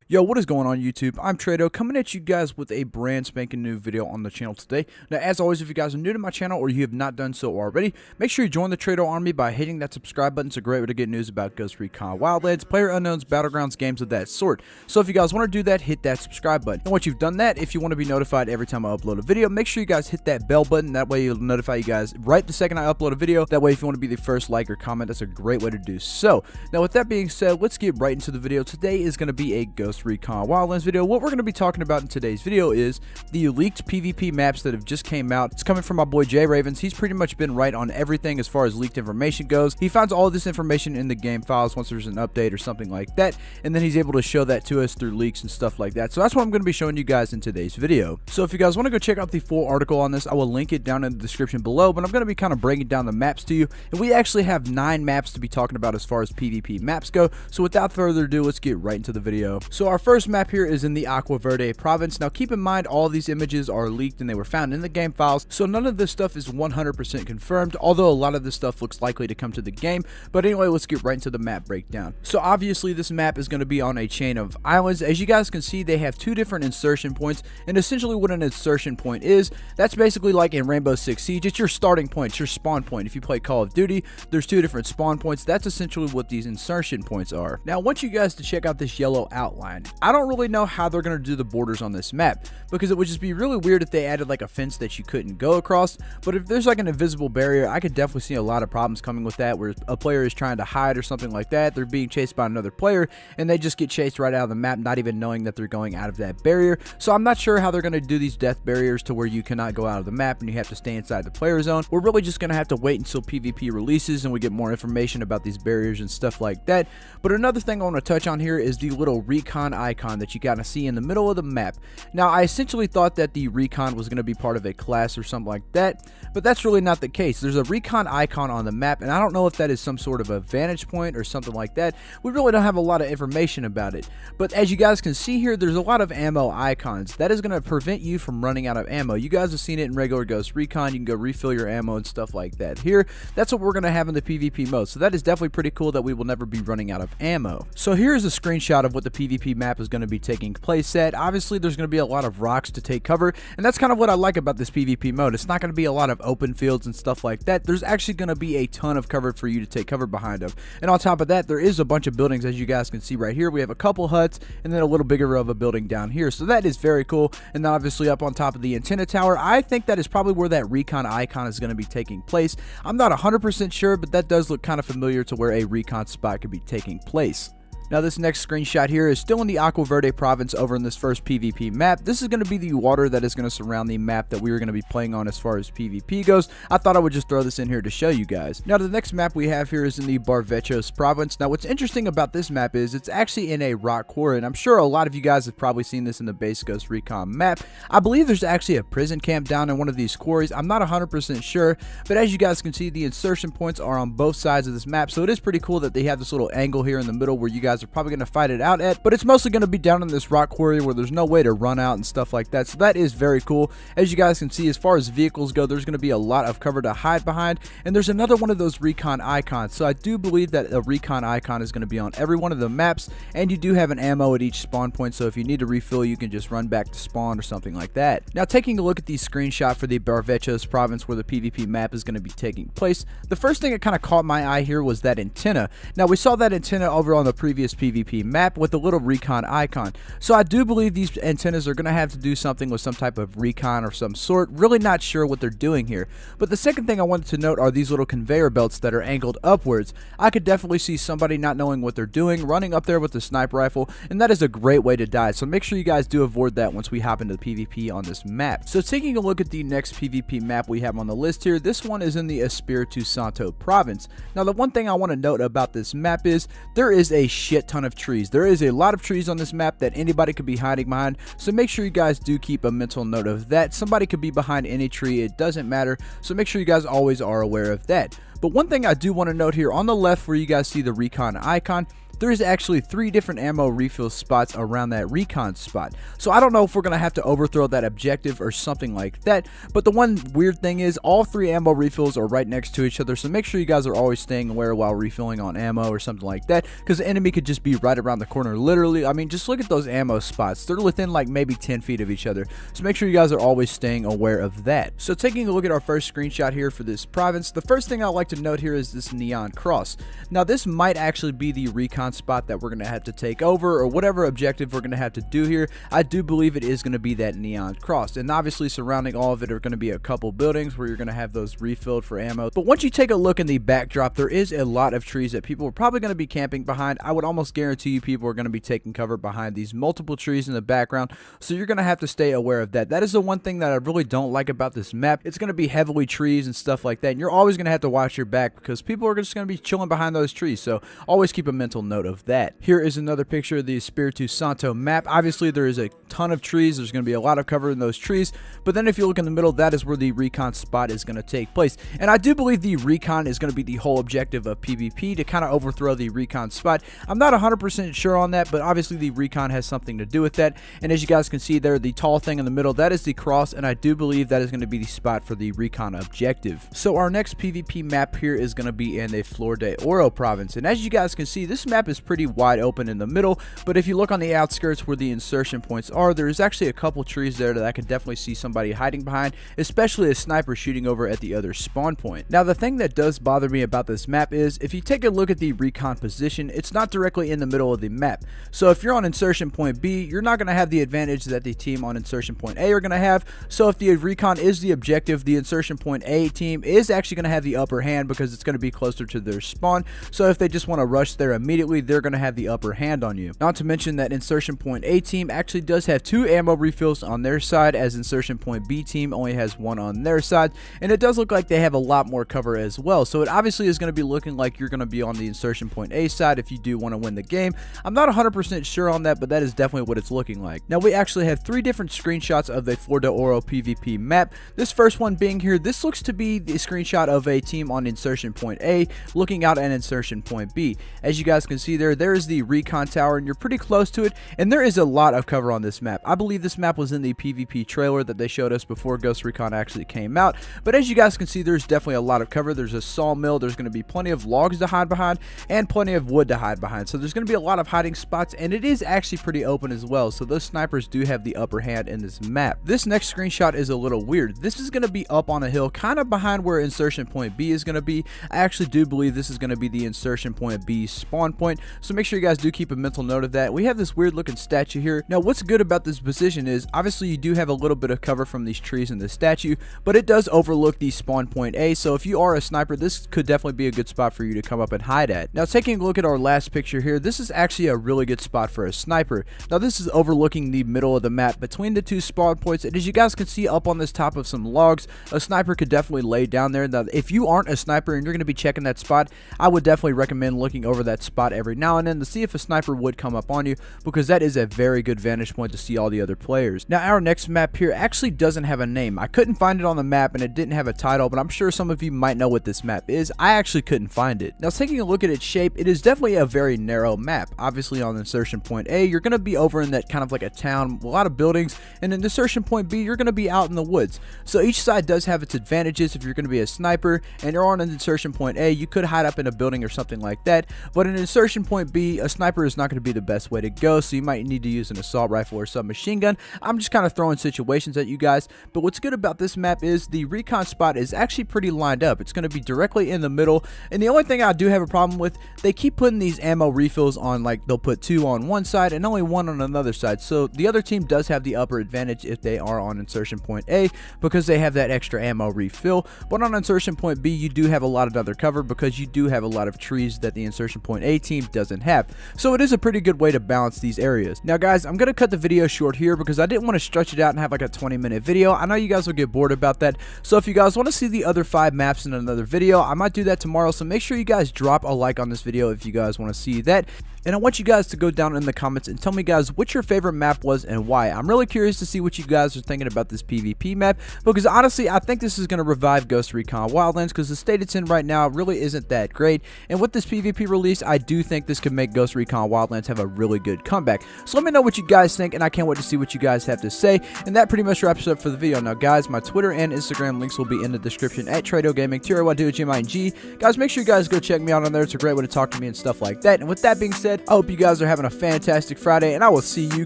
Yo, what is going on YouTube? I'm Trado, coming at you guys with a brand spanking new video on the channel today. Now, as always, if you guys are new to my channel or you have not done so already, make sure you join the Trado army by hitting that subscribe button. It's a great way to get news about Ghost Recon Wildlands, PlayerUnknown's, Battlegrounds, games of that sort. So if you guys want to do that, hit that subscribe button. And once you've done that, if you want to be notified every time I upload a video, make sure you guys hit that bell button. That way it'll notify you guys right the second I upload a video. That way if you want to be the first like or comment, that's a great way to do so. Now with that being said, let's get right into the video. Today is going to be a Ghost Recon Wildlands video. What we're going to be talking about in today's video is the leaked PvP maps that have just came out. It's coming from my boy Jay Ravens. He's pretty much been right on everything as far as leaked information goes. He finds all of this information in the game files once there's an update or something like that, and then he's able to show that to us through leaks and stuff like that. So that's what I'm going to be showing you guys in today's video. So if you guys want to go check out the full article on this, I will link it down in the description below, but I'm going to be kind of breaking down the maps to you, and we actually have 9 maps to be talking about as far as PvP maps go. So without further ado, let's get right into the video. So our first map here is in the Aqua Verde province. Now keep in mind, all of these images are leaked and they were found in the game files, so none of this stuff is 100% confirmed, although a lot of this stuff looks likely to come to the game. But anyway, let's get right into the map breakdown. So obviously this map is going to be on a chain of islands. As you guys can see, they have 2 different insertion points, and essentially what an insertion point is, that's basically like in Rainbow Six Siege. It's your starting point, it's your spawn point. If you play Call of Duty, there's 2 different spawn points. That's essentially what these insertion points are. Now I want you guys to check out this yellow outline. I don't really know how they're going to do the borders on this map, because it would just be really weird if they added like a fence that you couldn't go across. But if there's like an invisible barrier, I could definitely see a lot of problems coming with that, where a player is trying to hide or something like that. They're being chased by another player and they just get chased right out of the map, not even knowing that they're going out of that barrier. So I'm not sure how they're going to do these death barriers to where you cannot go out of the map and you have to stay inside the player zone. We're really just going to have to wait until PvP releases and we get more information about these barriers and stuff like that. But another thing I want to touch on here is the little recon icon that you gotta see in the middle of the map. Now I essentially thought that the recon was going to be part of a class or something like that, but that's really not the case. There's a recon icon on the map, and I don't know if that is some sort of a vantage point or something like that. We really don't have a lot of information about it, but as you guys can see here, there's a lot of ammo icons. That is going to prevent you from running out of ammo. You guys have seen it in regular Ghost Recon. You can go refill your ammo and stuff like that. Here, that's what we're going to have in the PvP mode, so that is definitely pretty cool that we will never be running out of ammo. So here's a screenshot of what the PvP map is going to be taking place at. Obviously there's going to be a lot of rocks to take cover, and that's kind of what I like about this PvP mode. It's not going to be a lot of open fields and stuff like that. There's actually going to be a ton of cover for you to take cover behind them, and on top of that, there is a bunch of buildings. As you guys can see right here, we have a couple huts and then a little bigger of a building down here, so that is very cool. And then obviously up on top of the antenna tower, I think that is probably where that recon icon is going to be taking place. I'm not 100% sure, but that does look kind of familiar to where a recon spot could be taking place. Now this next screenshot here is still in the Aqua Verde province over in this first PvP map. This is going to be the water that is going to surround the map that we are going to be playing on as far as PvP goes. I thought I would just throw this in here to show you guys. Now the next map we have here is in the Barvechos province. Now what's interesting about this map is it's actually in a rock quarry, and I'm sure a lot of you guys have probably seen this in the base Ghost Recon map. I believe there's actually a prison camp down in one of these quarries. I'm not 100% sure, but as you guys can see, the insertion points are on both sides of this map, so it is pretty cool that they have this little angle here in the middle where you guys are probably going to fight it out at, but it's mostly going to be down in this rock quarry where there's no way to run out and stuff like that. So that is very cool. As you guys can see, as far as vehicles go, there's going to be a lot of cover to hide behind, and there's another one of those recon icons. So I do believe that a recon icon is going to be on every one of the maps, and you do have an ammo at each spawn point, so if you need to refill, you can just run back to spawn or something like that. Now taking a look at the screenshot for the Barvechos province where the PvP map is going to be taking place, the first thing that kind of caught my eye here was that antenna. Now we saw that antenna over on the previous PvP map with the little recon icon, so I do believe these antennas are going to have to do something with some type of recon or some sort. Really not sure what they're doing here. But the second thing I wanted to note are these little conveyor belts that are angled upwards. I could definitely see somebody not knowing what they're doing running up there with a sniper rifle, and that is a great way to die, so make sure you guys do avoid that once we hop into the PvP on this map. So taking a look at the next PvP map we have on the list here, this one is in the Espiritu Santo province. Now the one thing I want to note about this map is there is a shit ton of trees. There is a lot of trees on this map that anybody could be hiding behind, so make sure you guys do keep a mental note of that. Somebody could be behind any tree, it doesn't matter, so make sure you guys always are aware of that. But one thing I do want to note here on the left where you guys see the recon icon, there is actually 3 different ammo refill spots around that recon spot. So I don't know if we're going to have to overthrow that objective or something like that, but the one weird thing is all 3 ammo refills are right next to each other, so make sure you guys are always staying aware while refilling on ammo or something like that, because the enemy could just be right around the corner. Literally, I mean, just look at those ammo spots. They're within like maybe 10 feet of each other, so make sure you guys are always staying aware of that. So taking a look at our first screenshot here for this province, the first thing I'd like to note here is this neon cross. Now this might actually be the recon spot that we're going to have to take over, or whatever objective we're going to have to do here. I do believe it is going to be that neon cross, and obviously surrounding all of it are going to be a couple buildings where you're going to have those refilled for ammo. But once you take a look in the backdrop, there is a lot of trees that people are probably going to be camping behind. I would almost guarantee you people are going to be taking cover behind these multiple trees in the background, so you're going to have to stay aware of that. That is the one thing that I really don't like about this map. It's going to be heavily trees and stuff like that, and you're always going to have to watch your back because people are just going to be chilling behind those trees, so always keep a mental note of that. Here is another picture of the Espiritu Santo map. Obviously there is a ton of trees, there's going to be a lot of cover in those trees, but then if you look in the middle, that is where the recon spot is going to take place. And I do believe the recon is going to be the whole objective of PvP, to kind of overthrow the recon spot. I'm not 100% sure on that, but obviously the recon has something to do with that. And as you guys can see there, the tall thing in the middle, that is the cross, and I do believe that is going to be the spot for the recon objective. So our next PvP map here is going to be in the Flor de Oro province, and as you guys can see, this map is pretty wide open in the middle, but if you look on the outskirts where the insertion points are, there's actually a couple trees there that I could definitely see somebody hiding behind, especially a sniper shooting over at the other spawn point. Now the thing that does bother me about this map is, if you take a look at the recon position, it's not directly in the middle of the map. So if you're on insertion point B, you're not going to have the advantage that the team on insertion point A are going to have. So if the recon is the objective, the insertion point A team is actually going to have the upper hand because it's going to be closer to their spawn. So if they just want to rush there immediately, they're going to have the upper hand on you. Not to mention that insertion point A team actually does have 2 ammo refills on their side, as insertion point B team only has 1 on their side, and it does look like they have a lot more cover as well. So it obviously is going to be looking like you're going to be on the insertion point A side if you do want to win the game. I'm not 100% sure on that, but that is definitely what it's looking like. Now we actually have 3 different screenshots of the Flor de Oro PvP map. This first one being here, this looks to be the screenshot of a team on insertion point A looking out at insertion point B. As you guys can see there is the recon tower, and you're pretty close to it, and there is a lot of cover on this map. I believe this map was in the PvP trailer that they showed us before Ghost Recon actually came out, but as you guys can see, there's definitely a lot of cover. There's a sawmill, there's going to be plenty of logs to hide behind, and plenty of wood to hide behind, so there's going to be a lot of hiding spots, and it is actually pretty open as well, so those snipers do have the upper hand in this map. This next screenshot is a little weird. This is going to be up on a hill, kind of behind where insertion point B is going to be. I actually do believe this is going to be the insertion point B spawn point, so make sure you guys do keep a mental note of that. We have this weird looking statue here. Now what's good about this position is, obviously you do have a little bit of cover from these trees in the statue, but it does overlook the spawn point A, so if you are a sniper, this could definitely be a good spot for you to come up and hide at. Now taking a look at our last picture here, this is actually a really good spot for a sniper. Now this is overlooking the middle of the map between the 2 spawn points, and as you guys can see up on this top of some logs, a sniper could definitely lay down there. Now if you aren't a sniper and you're going to be checking that spot, I would definitely recommend looking over that spot every now and then to see if a sniper would come up on you, because that is a very good vantage point to see all the other players. Now our next map here actually doesn't have a name. I couldn't find it on the map, and it didn't have a title, but I'm sure some of you might know what this map is. I actually couldn't find it. Now taking a look at its shape, it is definitely a very narrow map. Obviously on insertion point A, you're going to be over in that kind of like a town, a lot of buildings, and in insertion point B, you're going to be out in the woods. So each side does have its advantages. If you're going to be a sniper and you're on an insertion point A, you could hide up in a building or something like that, but in insertion point B, a sniper is not going to be the best way to go, so you might need to use an assault rifle or submachine gun. I'm just kind of throwing situations at you guys, but what's good about this map is the recon spot is actually pretty lined up. It's going to be directly in the middle, and the only thing I do have a problem with, they keep putting these ammo refills on, like they'll put 2 on one side and only 1 on another side, so the other team does have the upper advantage if they are on insertion point A because they have that extra ammo refill, but on insertion point B, you do have a lot of other cover because you do have a lot of trees that the insertion point A team doesn't have, so it is a pretty good way to balance these areas. Now guys, I'm going to cut the video short here because I didn't want to stretch it out and have like a 20-minute video. I know you guys will get bored about that, so if you guys want to see the other 5 maps in another video, I might do that tomorrow, so make sure you guys drop a like on this video if you guys want to see that. And I want you guys to go down in the comments and tell me, guys, what your favorite map was and why. I'm really curious to see what you guys are thinking about this PvP map, because honestly, I think this is going to revive Ghost Recon Wildlands, because the state it's in right now really isn't that great. And with this PvP release, I do think this could make Ghost Recon Wildlands have a really good comeback. So let me know what you guys think, and I can't wait to see what you guys have to say. And that pretty much wraps it up for the video. Now, guys, my Twitter and Instagram links will be in the description at Trado Gaming, TRAYDOGMING. Guys, make sure you guys go check me out on there. It's a great way to talk to me and stuff like that. And with that being said, I hope you guys are having a fantastic Friday, and I will see you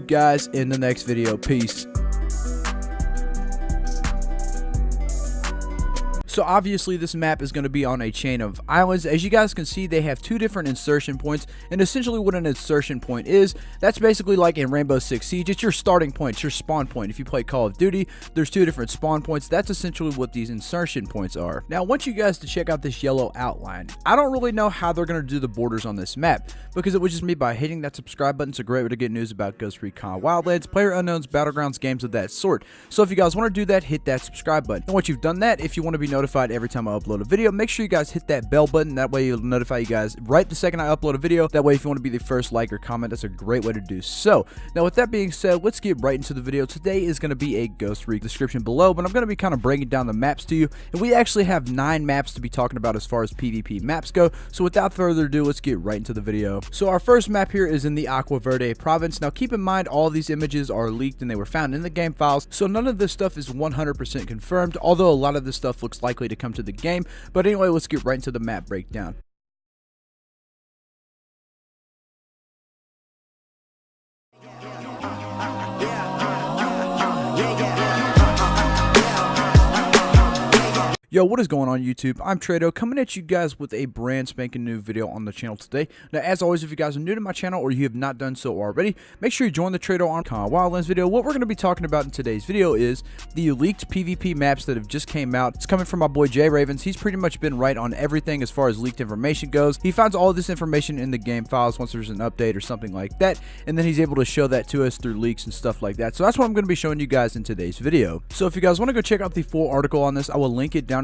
guys in the next video. Peace. So obviously this map is going to be on a chain of islands. As you guys can see, they have two different insertion points, and essentially what an insertion point is, that's basically like in Rainbow Six Siege. It's your starting point, it's your spawn point. If you play Call of Duty, there's two different spawn points. That's essentially what these insertion points are. Now I want you guys to check out this yellow outline. I don't really know how they're going to do the borders on this map, because it would just be by hitting that subscribe button. It's a great way to get news about Ghost Recon Wildlands, PlayerUnknown's, Battlegrounds, games of that sort. So if you guys want to do that, hit that subscribe button. And once you've done that, if you want to be notified every time I upload a video, make sure you guys hit that bell button. That way it'll notify you guys right the second I upload a video. That way if you want to be the first like or comment, that's a great way to do so. Now with that being said, let's get right into the video. Today is going to be a Ghost Recon description below, but I'm going to be kind of breaking down the maps to you, and we actually have 9 maps to be talking about as far as PvP maps go. So without further ado, let's get right into the video. So our first map here is in the Aqua Verde province. Now keep in mind, all these images are leaked and they were found in the game files, so none of this stuff is 100% confirmed, although a lot of this stuff looks likely to come to the game. But anyway, let's get right into the map breakdown. Yo, what is going on YouTube? I'm Trado, coming at you guys with a brand spanking new video on the channel today. Now, as always, if you guys are new to my channel or you have not done so already, make sure you join the Trado on Wildlands video. What we're going to be talking about in today's video is the leaked PvP maps that have just came out. It's coming from my boy Jay Ravens. He's pretty much been right on everything as far as leaked information goes. He finds all this information in the game files once there's an update or something like that, and then he's able to show that to us through leaks and stuff like that. So that's what I'm going to be showing you guys in today's video. So if you guys want to go check out the full article on this, I will link it down